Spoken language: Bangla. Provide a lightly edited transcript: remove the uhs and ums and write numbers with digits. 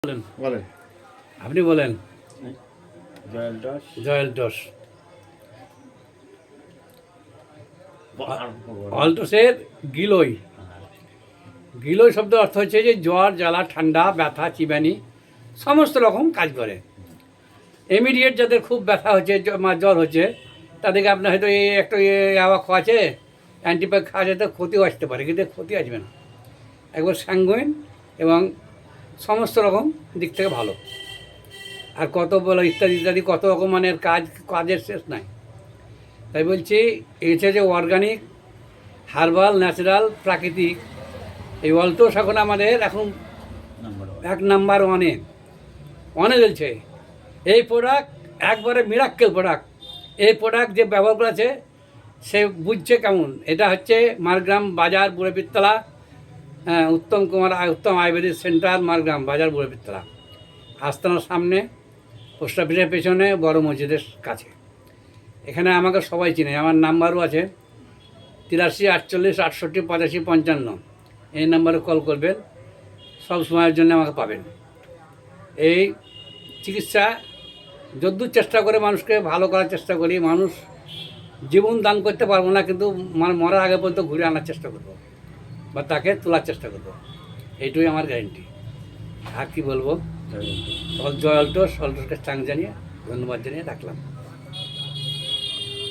বলেন বলেন আপনি বলেন Joel Das Joel toss অলটোসের giloy giloy শব্দ অর্থ হচ্ছে যে জ্বর জ্বালা ঠান্ডা ব্যথা চিবানি সমস্ত রকম কাজ করে। ইমিডিয়েট যাদের খুব ব্যথা হচ্ছে জ্বর হচ্ছে তাদেরকে আপনার হয়তো এই একটা আওয়া খাওয়াছে অ্যান্টিবায়োটিক খাওয়া যেতে ক্ষতিও আসতে পারে, কিন্তু ক্ষতি আসবে না, একবার স্যাঙ্গুইন এবং সমস্ত রকম দিক থেকে ভালো। আর কত বলো ইত্যাদি ইত্যাদি কত রকম মানের কাজের শেষ নাই। তাই বলছি এটা যে অর্গানিক হার্বাল ন্যাচারাল প্রাকৃতিক এই অলটোস এখন আমাদের এখন এক নাম্বার ওয়ানে চলছে। এই প্রোডাক্ট একবারে মিরাক্কেল প্রোডাক্ট। এই প্রোডাক্ট যে ব্যবহার করেছে সে বুঝছে কেমন। এটা হচ্ছে মারগ্রাম বাজার বুড়েপিত্তলা, উত্তম আয়ুর্বেদিক সেন্টার মারগ্রাম বাজার বুড়েপিত্তলা, আস্তানার সামনে, পোস্ট অফিসের পেছনে, বড় মসজিদের কাছে। এখানে আমাকে সবাই চিনে, আমার নাম্বারও আছে 83 48 68 85 55। এই নাম্বারে কল করবেন, সব সময়ের জন্য আমাকে পাবেন। এই চিকিৎসা যদ্দূর চেষ্টা করে মানুষকে ভালো করার চেষ্টা করি। মানুষ জীবন দান করতে পারবো না, কিন্তু মরার আগে পর্যন্ত ঘুরে আনার চেষ্টা করবো বা তাকে তোলার চেষ্টা করবো, এইটুকুই আমার গ্যারেন্টি। আর কি বলবো, জয় অলটোসকে চাং জানিয়ে ধন্যবাদ জানিয়ে রাখলাম।